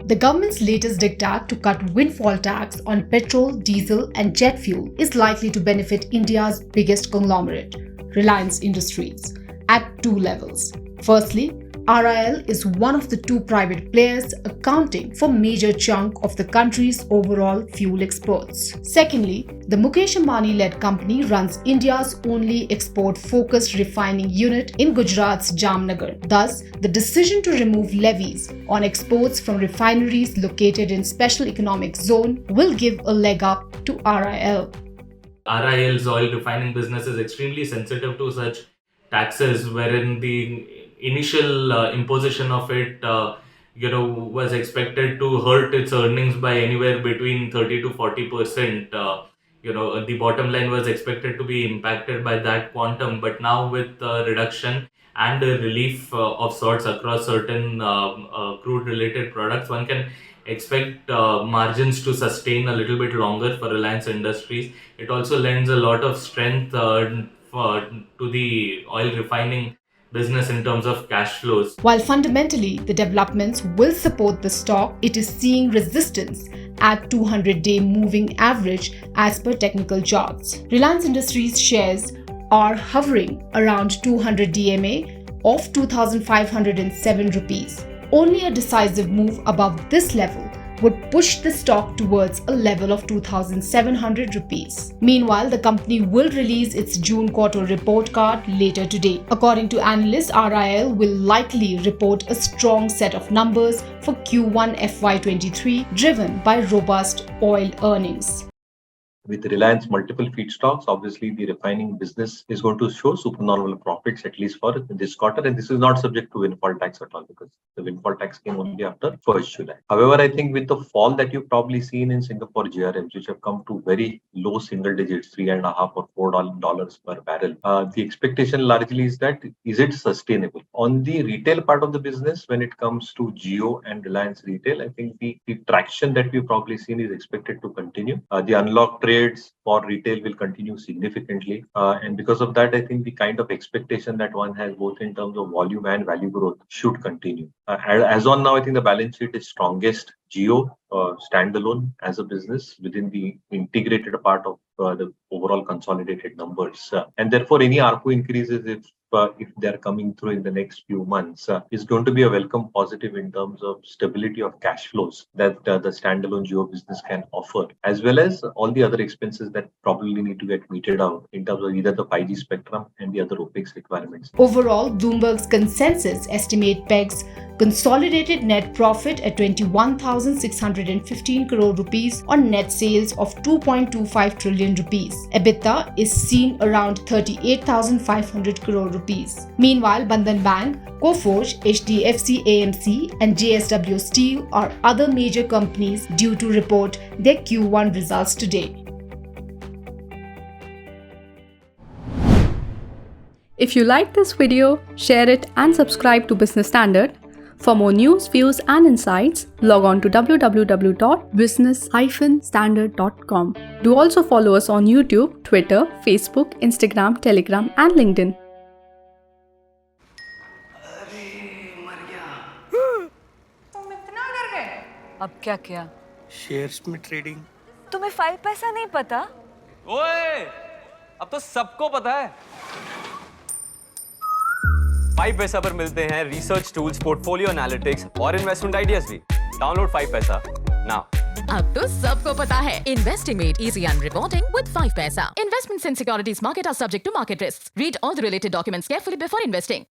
The government's latest diktat to cut windfall tax on petrol, diesel and jet fuel is likely to benefit India's biggest conglomerate, Reliance Industries, at two levels. Firstly, RIL is one of the two private players accounting for a major chunk of the country's overall fuel exports. Secondly, the Mukesh Ambani-led company runs India's only export-focused refining unit in Gujarat's Jamnagar. Thus, the decision to remove levies on exports from refineries located in Special Economic Zone will give a leg up to RIL. RIL's oil refining business is extremely sensitive to such taxes, wherein the initial imposition of it was expected to hurt its earnings by anywhere between 30 to 40%. The bottom line was expected to be impacted by that quantum, but now with reduction and relief of sorts across certain crude related products, one can expect margins to sustain a little bit longer for Reliance Industries. It also lends a lot of strength to the oil refining business in terms of cash flows. While fundamentally the developments will support the stock, it is seeing resistance at 200-day moving average as per technical charts. Reliance Industries shares are hovering around 200 DMA of 2,507 rupees. Only a decisive move above this level would push the stock towards a level of 2,700 rupees. Meanwhile, the company will release its June quarter report card later today. According to analysts, RIL will likely report a strong set of numbers for Q1 FY23, driven by robust oil earnings. With Reliance multiple feedstocks, obviously the refining business is going to show supernormal profits, at least for this quarter. And this is not subject to windfall tax at all, because the windfall tax came only after 1st July. However, I think with the fall that you've probably seen in Singapore GRMs, which have come to very low single digits, $3.5 or $4 per barrel, the expectation largely is that, is it sustainable? On the retail part of the business, when it comes to Jio and Reliance Retail, I think the traction that we've probably seen is expected to continue. The unlocked trades for retail will continue significantly. And because of that, I think the kind of expectation that one has both in terms of volume and value growth should continue. As on now, I think the balance sheet is strongest Jio standalone as a business within the integrated part of the overall consolidated numbers. And therefore, any ARPU increases, if they're coming through in the next few months, is going to be a welcome positive in terms of stability of cash flows that the standalone Jio business can offer, as well as all the other expenses that probably need to get meted out in terms of either the 5G spectrum and the other OPEX requirements. Overall, Bloomberg's consensus estimate pegs consolidated net profit at 21,615 crore rupees on net sales of 2.25 trillion rupees. EBITDA is seen around 38,500 crore rupees. Meanwhile, Bandhan Bank, Coforge, HDFC AMC and JSW Steel are other major companies due to report their Q1 results today. If you like this video, share it and subscribe to Business Standard. For more news, views and insights, log on to www.business-standard.com. Do also follow us on YouTube, Twitter, Facebook, Instagram, Telegram and LinkedIn. तुम इतना डर गए? अब क्या किया? Shares में trading. तुम्हें 5 पैसा नहीं पता? ओए, अब तो सबको पता है। 5 पैसा पर मिलते हैं रिसर्च टूल्स, पोर्टफोलियो एनालिटिक्स और इन्वेस्टमेंट आइडियाज भी। डाउनलोड 5 पैसा नाउ। अब तो सबको पता है, investing made easy and rewarding with 5 paisa. Investments in securities market are subject to market risks. Read all the related documents carefully before investing.